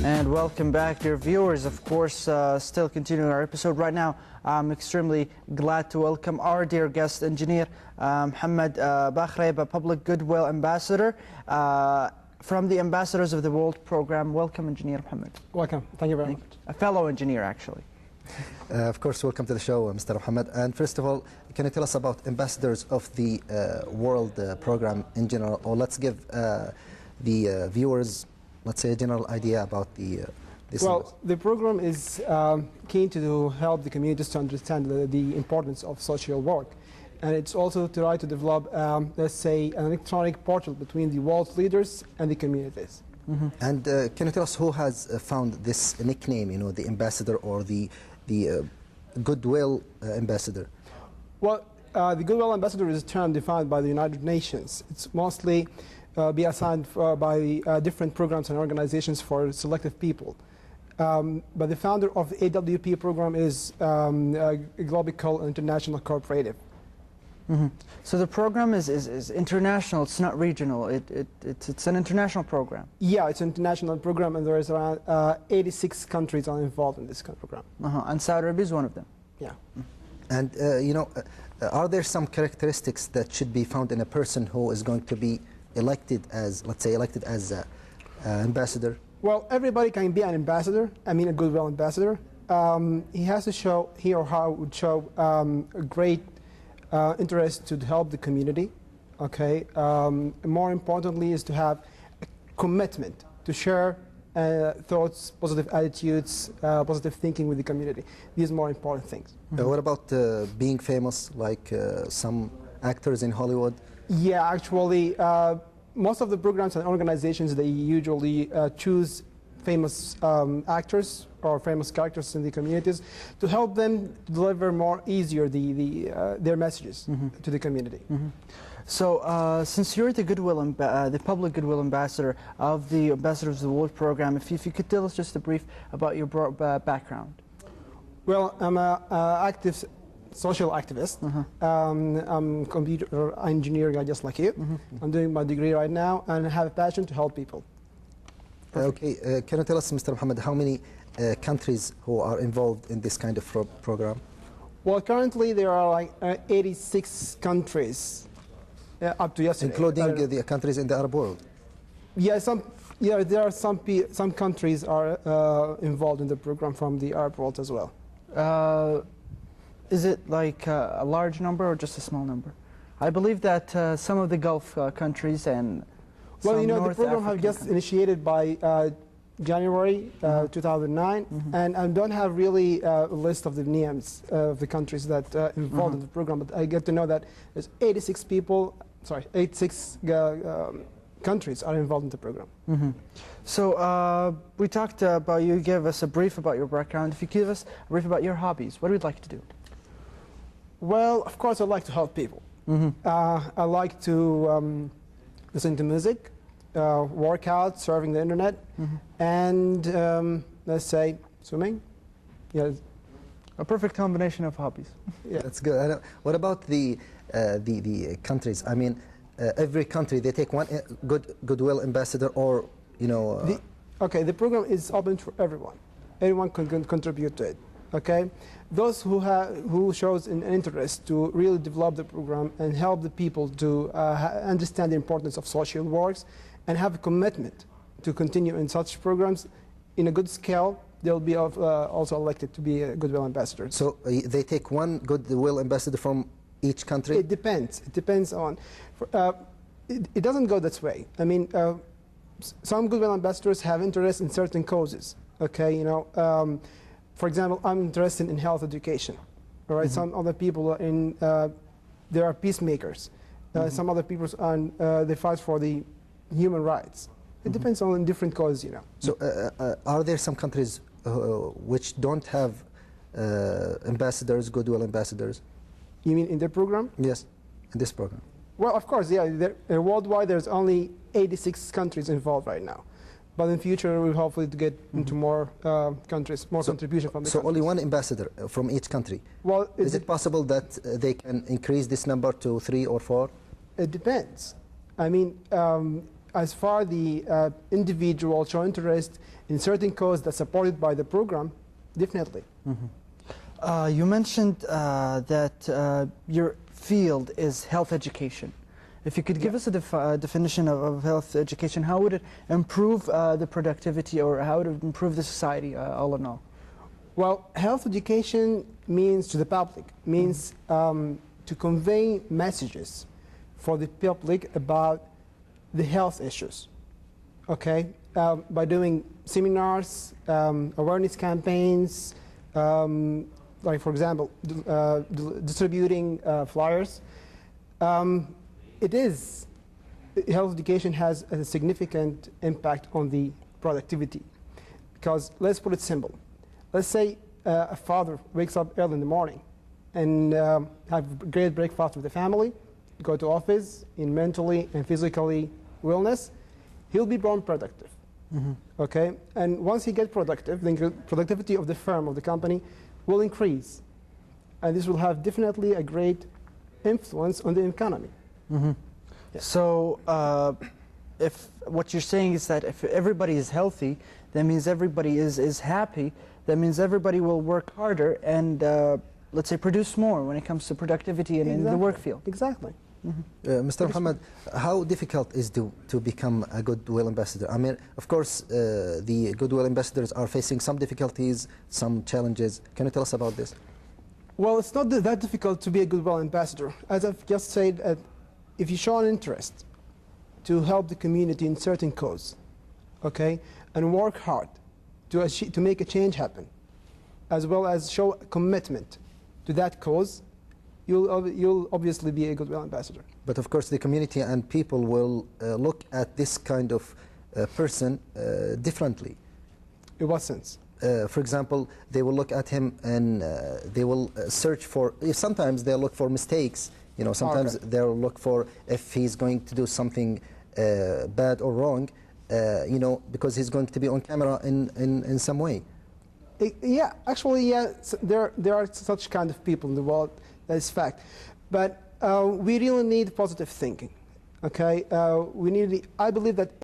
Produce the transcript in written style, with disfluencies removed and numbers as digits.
And welcome back, dear viewers. Of course, still continuing our episode right now. I'm extremely glad to welcome our dear guest engineer, محمد بخريبا, Public Goodwill Ambassador from the Ambassadors of the World Program. Welcome, Engineer Muhammad. Welcome. Thank you very much. A fellow engineer, actually. Of course, welcome to the show, Mr. Muhammad. And first of all, can you tell us about Ambassadors of the World Program in general? Or let's give the viewers, let's say, a general idea about this. Well, the program is keen to help the communities to understand the importance of social work. And it's also to try to develop, let's say, an electronic portal between the world leaders and the communities. Mm-hmm. And can you tell us who has found this nickname, you know, the ambassador or the Goodwill Ambassador? Well, the Goodwill Ambassador is a term defined by the United Nations. It's mostly be assigned by different programs and organizations for selective people. But the founder of the AWP program is a global international cooperative. Mm-hmm. So the program is international, it's not regional, it's an international program. Yeah, it's an international program, and there is around 86 countries are involved in this program. And Saudi Arabia is one of them. Yeah. And you know, are there some characteristics that should be found in a person who is going to be elected as, let's say, elected as an ambassador? Well, everybody can be an ambassador, I mean a Goodwill Ambassador. He has to show, he or her would show a great interest to help the community, okay? More importantly is to have a commitment to share thoughts, positive attitudes, positive thinking with the community. These are more important things. What about being famous, like some actors in Hollywood? Yeah, actually, most of the programs and organizations, they usually choose famous actors or famous characters in the communities to help them deliver more easier their messages to the community. So since you're the the Public Goodwill Ambassador of the Ambassadors of the World Program, if you could tell us just a brief about your background. Well, I'm an active social activist. I'm a computer engineer, just like you. I'm doing my degree right now and have a passion to help people. Okay, can you tell us, Mr. Muhammad, how many countries who are involved in this kind of program? Well, currently there are like 86 countries up to yesterday. Including the countries in the Arab world? Yeah, there are some countries are involved in the program from the Arab world as well. Is it like a large number or just a small number? I believe that some of the Gulf countries and well, you know, North the program African has just initiated by January 2009, and I don't have really a list of the names of the countries that involved in the program, but I get to know that there's 86 countries are involved in the program. So we talked about, you gave us a brief about your background. If you give us a brief about your hobbies, what would you like to do? Well, of course, I like to help people. I like to listen to music, work out, surfing the internet, and let's say swimming. Yeah, a perfect combination of hobbies. Yeah, that's good. What about the countries? I mean, every country they take one Goodwill Ambassador, or you know. Okay, the program is open for everyone. Anyone can contribute to it. Okay, those who shows an interest to really develop the program and help the people to understand the importance of social works and have a commitment to continue in such programs in a good scale, they'll be also elected to be a Goodwill Ambassador. So they take one Goodwill Ambassador from each country? It depends. It depends on. It doesn't go this way. I mean, some Goodwill Ambassadors have interest in certain causes. Okay, you know. For example, I'm interested in health education. All right, some other people are in, there are peacemakers. Some other people they fight for the human rights. It depends on different causes, you know. So, are there some countries which don't have ambassadors, Goodwill Ambassadors? You mean in their program? Yes, in this program. Well, of course, yeah. Worldwide, there's only 86 countries involved right now. But in future, we'll hopefully to get into more countries, more contribution from the countries. So only one ambassador from each country? Well, is it possible that they can increase this number to 3 or 4? It depends. I mean, as far the individual show interest in certain cause that's supported by the program, definitely. You mentioned that your field is health education. If you could give us a definition of health education, how would it improve the productivity, or how would it improve the society all in all? Well, health education means to the public, means to convey messages for the public about the health issues, okay? By doing seminars, awareness campaigns, like for example, distributing flyers. Health education has a significant impact on the productivity, because let's put it simple. Let's say a father wakes up early in the morning and have a great breakfast with the family, go to office in mentally and physically wellness, he'll be born productive. Okay, and once he gets productive, the productivity of the firm, of the company, will increase, and this will have definitely a great influence on the economy. So if what you're saying is that if everybody is healthy, that means everybody is happy, that means everybody will work harder and let's say produce more when it comes to productivity and in the work field. Exactly. Mr. Muhammad, how difficult is to become a goodwill ambassador? I mean, of course, the goodwill ambassadors are facing some difficulties, some challenges. Can you tell us about this? Well, it's not that difficult to be a goodwill ambassador. As I've just said, if you show an interest to help the community in certain cause, okay, and work hard to make a change happen, as well as show a commitment to that cause, you'll obviously be a goodwill ambassador. But of course, the community and people will look at this kind of person differently. In what sense? For example, they will look at him and they will search for, sometimes they'll look for mistakes, you know, sometimes they'll look for if he's going to do something bad or wrong, you know, because he's going to be on camera in some way. Yeah, actually, yeah, there are such kind of people in the world, that is fact. But we really need positive thinking, okay? I believe that